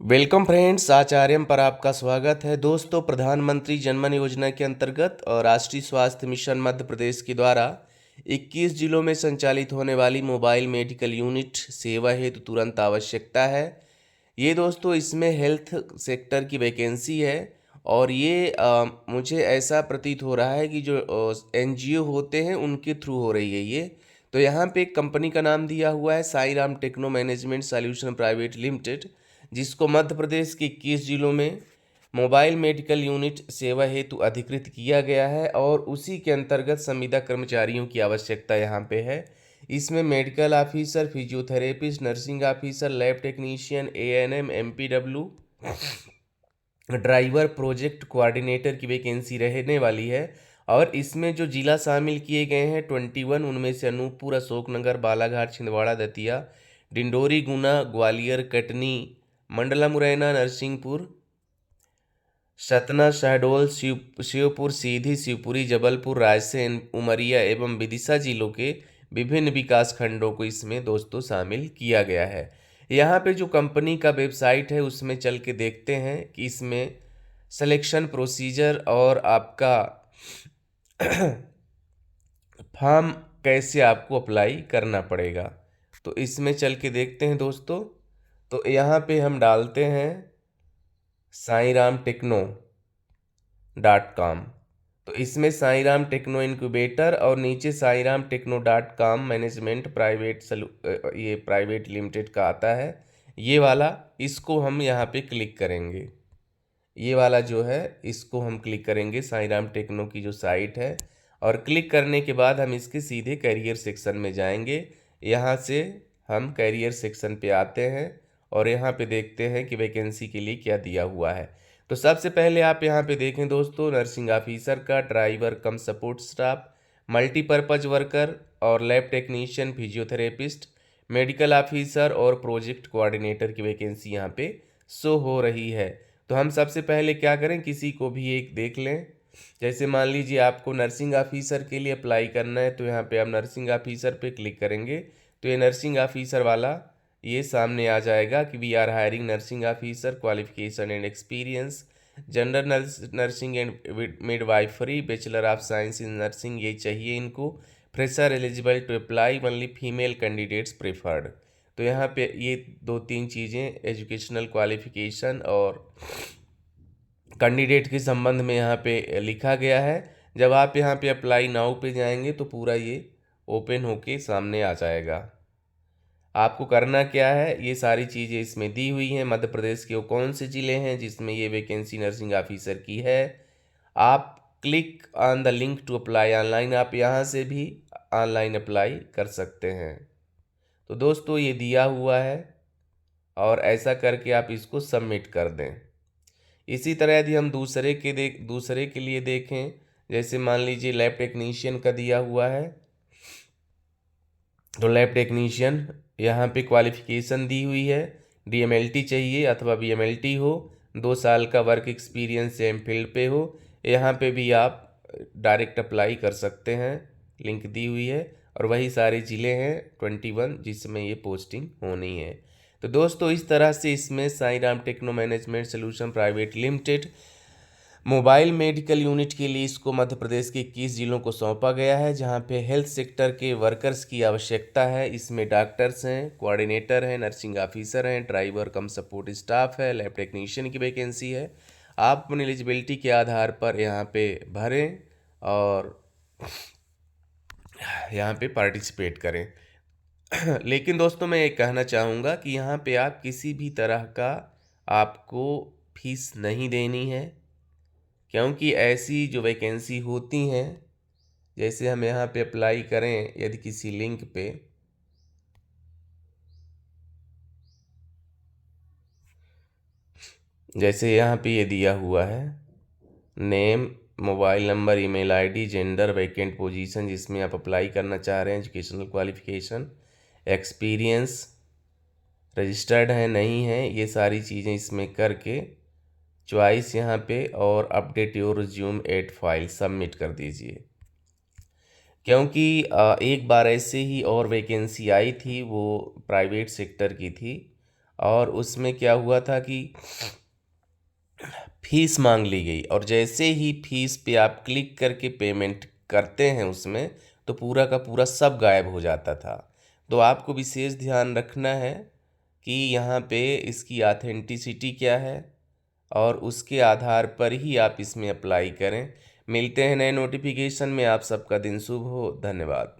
Welcome friends, आचार्यम पर आपका स्वागत है। दोस्तों, प्रधानमंत्री जनमन योजना के अंतर्गत और राष्ट्रीय स्वास्थ्य मिशन मध्य प्रदेश के द्वारा 21 जिलों में संचालित होने वाली मोबाइल मेडिकल यूनिट सेवा हेतु तुरंत आवश्यकता है। ये दोस्तों इसमें हेल्थ सेक्टर की वैकेंसी है और ये मुझे ऐसा प्रतीत हो रहा है कि जो एनजीओ होते हैं उनके थ्रू हो रही है ये। तो यहाँ पे एक कंपनी का नाम दिया हुआ है Sai Ram techno management solution private limited, जिसको मध्य प्रदेश के 21 जिलों में मोबाइल मेडिकल यूनिट सेवा हेतु अधिकृत किया गया है और उसी के अंतर्गत संविदा कर्मचारियों की आवश्यकता यहाँ पे है। इसमें medical officer, physiotherapist, nursing officer, lab technician, ANM, MPW, driver, project coordinator की वैकेंसी रहने वाली है। और इसमें जो जिला शामिल किए गए हैं 21, उनमें से अनूपपुर, अशोकनगर, बालाघाट, छिंदवाड़ा, दतिया, डिंडोरी, गुना, ग्वालियर, कटनी, मंडला मुरैना, नरसिंहपुर, सतना, शहडोल, शिवपुर, सीधी, शिवपुरी, जबलपुर, रायसेन, उमरिया एवं विदिशा जिलों के विभिन्न विकास खंडों को इसमें दोस्तों शामिल किया गया है। यहाँ पे जो कंपनी का वेबसाइट है उसमें चल के देखते हैं कि इसमें सिलेक्शन प्रोसीजर और आपका फॉर्म कैसे आपको अप्लाई करना पड़ेगा। तो इसमें चल के देखते हैं दोस्तों। तो यहाँ पे हम डालते हैं साईराम.टेक्नो.com। तो इसमें साईराम टेक्नो इनक्यूबेटर और नीचे साईराम.टेक्नो.com मैनेजमेंट ये प्राइवेट लिमिटेड का आता है। ये वाला, इसको हम यहाँ पे क्लिक करेंगे। ये वाला जो है इसको हम क्लिक करेंगे, साईराम टेक्नो की जो साइट है। और क्लिक करने के बाद हम इसके सीधे करियर सेक्शन में जाएंगे। यहाँ से हम करियर सेक्शन पे आते हैं और यहाँ पे देखते हैं कि वैकेंसी के लिए क्या दिया हुआ है। तो सबसे पहले आप यहाँ पे देखें दोस्तों, नर्सिंग ऑफिसर का, ड्राइवर कम सपोर्ट स्टाफ, मल्टीपर्पज वर्कर और lab technician, physiotherapist, medical officer और प्रोजेक्ट कोऑर्डिनेटर की वैकेंसी यहाँ पे शो हो रही है। तो हम सबसे पहले क्या करें, किसी को भी एक देख लें। जैसे मान लीजिए आपको नर्सिंग ऑफिसर के लिए अप्लाई करना है, तो यहाँ पे आप नर्सिंग ऑफिसर पे क्लिक करेंगे तो ये नर्सिंग ऑफिसर वाला ये सामने आ जाएगा कि we are hiring nursing officer, qualification and experience, general nursing and midwifery, bachelor of science in nursing ये चाहिए इनको, fresher eligible to apply, only female candidates preferred. तो यहाँ पे ये दो तीन चीज़ें, एजुकेशनल क्वालिफिकेशन और कैंडिडेट के संबंध में यहाँ पे लिखा गया है। जब आप यहाँ पे अप्लाई नाउ पे जाएंगे तो पूरा ये ओपन होके सामने आ जाएगा। आपको करना क्या है, ये सारी चीज़ें इसमें दी हुई हैं। मध्य प्रदेश के वो कौन से ज़िले हैं जिसमें ये वैकेंसी नर्सिंग ऑफिसर की है। आप click on the link to apply online, आप यहाँ से भी ऑनलाइन अप्लाई कर सकते हैं। तो दोस्तों ये दिया हुआ है और ऐसा करके आप इसको सबमिट कर दें। इसी तरह यदि हम दूसरे के लिए देखें, जैसे मान लीजिए लैब टेक्नीशियन का दिया हुआ है, तो लैब टेक्नीशियन यहाँ पे क्वालिफिकेशन दी हुई है, डीएमएलटी चाहिए अथवा बीएमएलटी हो, 2 साल का वर्क एक्सपीरियंस एम फील्ड पे हो। यहाँ पे भी आप डायरेक्ट अप्लाई कर सकते हैं, लिंक दी हुई है। और वही सारे ज़िले हैं 21 जिसमें ये पोस्टिंग होनी है। तो दोस्तों इस तरह से इसमें Sairam techno management solution private limited mobile medical unit के लिए इसको मध्य प्रदेश के 21 जिलों को सौंपा गया है, जहां पे हेल्थ सेक्टर के वर्कर्स की आवश्यकता है। इसमें डॉक्टर्स हैं, कोऑर्डिनेटर हैं, नर्सिंग ऑफिसर हैं, ड्राइवर कम सपोर्ट स्टाफ है, लैब टेक्नीशियन की वैकेंसी है। आप अपनी एलिजिबिलिटी के आधार पर यहाँ पे भरें और यहाँ पे पार्टिसिपेट करें। लेकिन दोस्तों मैं ये कहना चाहूँगा कि यहाँ पे आप किसी भी तरह का आपको फीस नहीं देनी है, क्योंकि ऐसी जो वैकेंसी होती हैं, जैसे हम यहाँ पे अप्लाई करें यदि किसी लिंक पे, जैसे यहाँ पे ये दिया हुआ है name, mobile number, email ID, gender, vacant position जिसमें आप अप्लाई करना चाह रहे हैं, एजुकेशनल क्वालिफिकेशन, एक्सपीरियंस, रजिस्टर्ड है नहीं है, ये सारी चीज़ें इसमें करके चॉइस यहाँ पे और update your resume at file submit कर दीजिए। क्योंकि एक बार ऐसे ही और वैकेंसी आई थी, वो प्राइवेट सेक्टर की थी और उसमें क्या हुआ था कि फीस मांग ली गई, और जैसे ही फीस पे आप क्लिक करके पेमेंट करते हैं उसमें, तो पूरा का पूरा सब गायब हो जाता था। तो आपको विशेष ध्यान रखना है कि यहाँ पे इसकी ऑथेंटिसिटी क्या है, और उसके आधार पर ही आप इसमें अप्लाई करें। मिलते हैं नए नोटिफिकेशन में। आप सबका दिन शुभ हो। धन्यवाद।